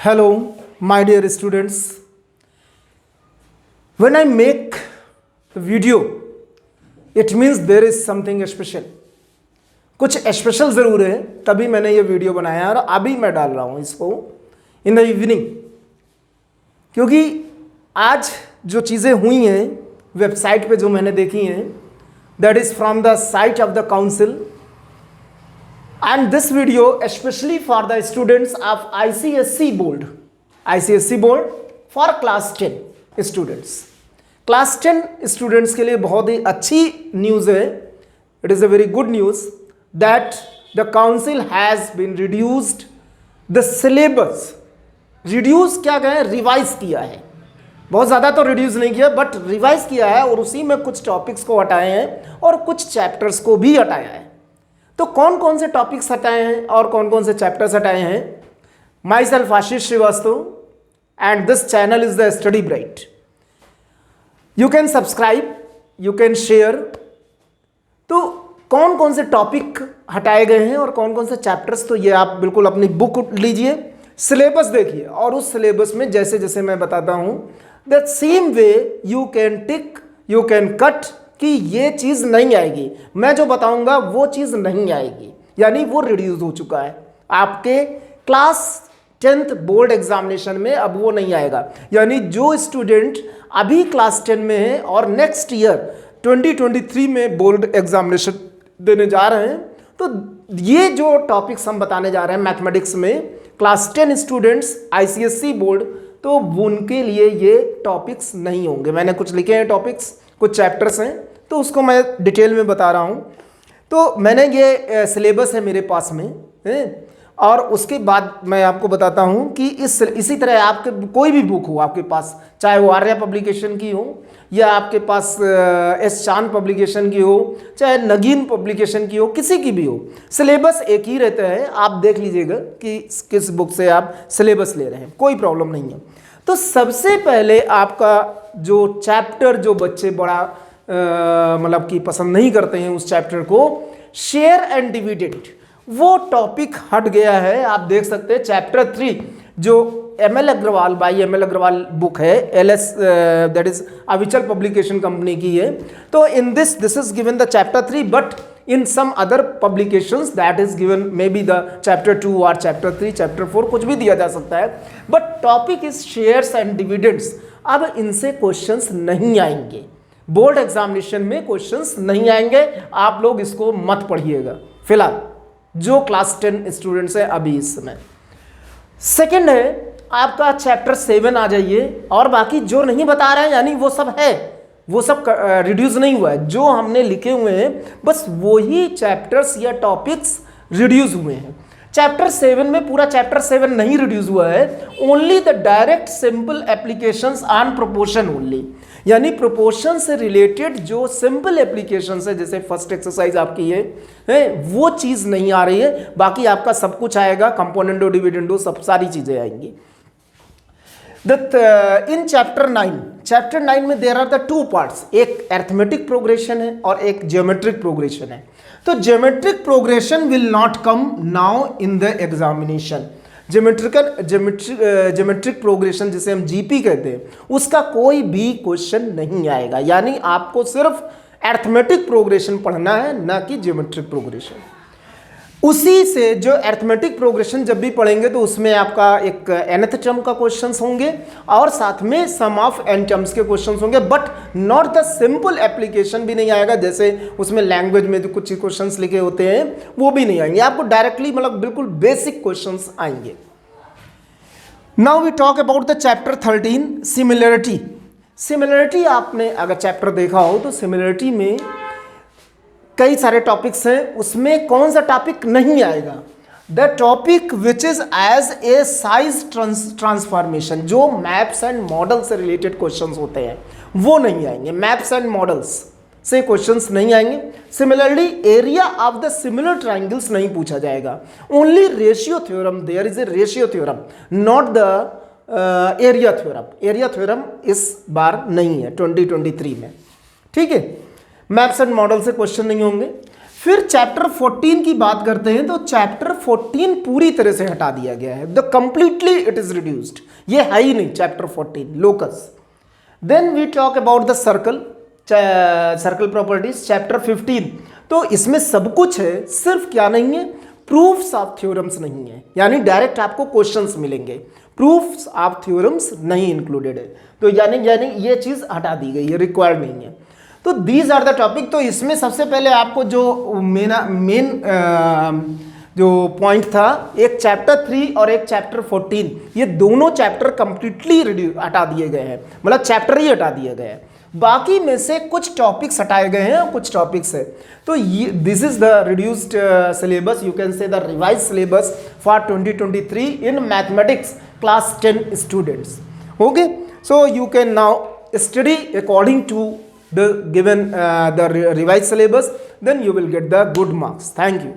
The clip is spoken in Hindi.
Hello, my dear students. When I make a video, it means there is something special. कुछ स्पेशल ज़रूर है, तभी मैंने ये वीडियो बनाया और अभी मैं डाल रहा हूँ इसको इन द इवनिंग, क्योंकि आज जो चीज़ें हुई हैं वेबसाइट पे जो मैंने देखी हैं, that is from the site of the council, and this video especially for the students of ICSE board for class 10 students. Class 10 students के लिए बहुत ही अच्छी न्यूज़ है. It is a very good news that the council has been reduced the syllabus. Reduce क्या कहें, रिवाइज किया है. बहुत ज़्यादा तो रिड्यूस नहीं किया बट रिवाइज किया है और उसी में कुछ टॉपिक्स को हटाए हैं और कुछ चैप्टर्स को भी हटाया है. तो कौन कौन से टॉपिक्स हटाए हैं और कौन कौन से चैप्टर्स हटाए हैं? Myself Ashish Shrivastava and this channel is the Study Bright. You can subscribe, you can share. तो कौन कौन से टॉपिक हटाए गए हैं और कौन कौन से चैप्टर्स, तो ये आप बिल्कुल अपनी बुक लीजिए, सिलेबस देखिए और उस सिलेबस में जैसे जैसे मैं बताता हूं that same way you can tick, you can cut कि ये चीज़ नहीं आएगी, मैं जो बताऊंगा वो चीज़ नहीं आएगी, यानी वो रिड्यूस हो चुका है. आपके क्लास 10th बोर्ड एग्जामिनेशन में अब वो नहीं आएगा. यानी जो स्टूडेंट अभी क्लास 10 में है और नेक्स्ट ईयर 2023 में बोर्ड एग्जामिनेशन देने जा रहे हैं, तो ये जो टॉपिक्स हम बताने जा रहे हैं मैथमेटिक्स में क्लास 10 स्टूडेंट्स ICSE बोर्ड, तो उनके लिए ये टॉपिक्स नहीं होंगे. मैंने कुछ लिखे हैं टॉपिक्स, कुछ चैप्टर्स हैं, तो उसको मैं डिटेल में बता रहा हूँ. तो मैंने ये सिलेबस है मेरे पास में है, और उसके बाद मैं आपको बताता हूँ कि इसी तरह आपके कोई भी बुक हो आपके पास, चाहे वो आर्या पब्लिकेशन की हो या आपके पास एस चांद पब्लिकेशन की हो, चाहे नगीन पब्लिकेशन की हो, किसी की भी हो, सिलेबस एक ही रहता है. आप देख लीजिएगा कि किस बुक से आप सिलेबस ले रहे हैं, कोई प्रॉब्लम नहीं है. तो सबसे पहले आपका जो चैप्टर जो बच्चे बड़ा मतलब कि पसंद नहीं करते हैं उस चैप्टर को, शेयर एंड डिविडेंड, वो टॉपिक हट गया है. आप देख सकते हैं चैप्टर 3 जो ML Agarwal by ML Agarwal book है, LS that is Avichal publication company की है. तो in this is given the chapter 3 but in some other publications that is given maybe the chapter 2 or chapter 3, chapter 4 कुछ भी दिया जा सकता है. but topic is shares and dividends. अब इनसे क्वेश्चंस नहीं आएंगे, बोर्ड एग्जामिनेशन में क्वेश्चंस नहीं आएंगे. आप लोग इसको मत पढ़िएगा फिलहाल, जो क्लास 10 स्टूडेंट्स है अभी इस समय. सेकेंड है आपका चैप्टर 7 आ जाइए, और बाकी जो नहीं बता रहे हैं यानी वो सब है, वो सब रिड्यूस नहीं हुआ है. जो हमने लिखे हुए हैं बस वही चैप्टर्स या टॉपिक्स रिड्यूस हुए हैं. चैप्टर 7 में पूरा चैप्टर 7 नहीं रिड्यूस हुआ है, only the direct simple applications on proportion only, यानी प्रोपोर्शन से रिलेटेड जो सिंपल एप्लीकेशंस है, जैसे फर्स्ट एक्सरसाइज आपकी है वो चीज़ नहीं आ रही है. बाकी आपका सब कुछ आएगा, कंपोनेंटो डिविडेंडो सब सारी चीज़ें आएंगी. इन चैप्टर 9 में देयर आर द 2 पार्ट्स, एक अरिथमेटिक प्रोग्रेशन है और एक ज्योमेट्रिक प्रोग्रेशन है. तो geometric progression will not come now in the examination. Geometric progression जिसे हम GP कहते हैं, उसका कोई भी क्वेश्चन नहीं आएगा. यानी आपको सिर्फ अरिथमेटिक प्रोग्रेशन पढ़ना है, ना कि ज्योमेट्रिक प्रोग्रेशन. उसी से जो अरिथमेटिक प्रोग्रेशन जब भी पढ़ेंगे तो उसमें आपका एक nth टर्म का क्वेश्चंस होंगे और साथ में सम ऑफ n टर्म्स के क्वेश्चंस होंगे, but not the simple application भी नहीं आएगा. जैसे उसमें लैंग्वेज में जो कुछ क्वेश्चंस लिखे होते हैं वो भी नहीं आएंगे. आपको डायरेक्टली मतलब बिल्कुल बेसिक क्वेश्चंस आएंगे. Now we talk about the chapter 13 similarity. Similarity आपने अगर चैप्टर देखा हो तो सिमिलरिटी में कई सारे टॉपिक्स हैं, उसमें कौन सा टॉपिक नहीं आएगा? The topic which is as a size transformation, जो मैप्स एंड मॉडल से रिलेटेड क्वेश्चंस होते हैं वो नहीं आएंगे. मैप्स एंड मॉडल्स से क्वेश्चंस नहीं आएंगे. Similarly area of the similar triangles नहीं पूछा जाएगा. Only ratio theorem, there is a ratio theorem, not the area theorem. Area theorem इस बार नहीं है 2023 में. ठीक है, मैप्स एंड मॉडल से क्वेश्चन नहीं होंगे. फिर चैप्टर 14 की बात करते हैं तो चैप्टर 14 पूरी तरह से हटा दिया गया है, the completely it is reduced, ये है ही नहीं chapter 14 locus. Then we talk about the circle properties chapter 15, तो इसमें सब कुछ है, सिर्फ क्या नहीं है, प्रूफ्स ऑफ थ्योरम्स नहीं है, यानी डायरेक्ट आपको क्वेश्चंस मिलेंगे, प्रूफ्स ऑफ थ्योरम्स नहीं इंक्लूडेड है, तो यानी ये चीज हटा दी गई है, रिक्वायर्ड नहीं है। तो दीज आर द टॉपिक। तो इसमें सबसे पहले आपको जो मेन जो पॉइंट था, एक चैप्टर 3 और एक चैप्टर 14, ये दोनों चैप्टर कंप्लीटली हटा दिए गए हैं, मतलब चैप्टर ही हटा दिए गए हैं, बाकी में से कुछ टॉपिक्स हटाए गए हैं और कुछ टॉपिक्स है। तो ये this is the reduced syllabus, you can say the revise syllabus for 2023 in mathematics class 10 students. Okay, so you can now study according to the given the revised syllabus, then you will get the good marks. Thank you.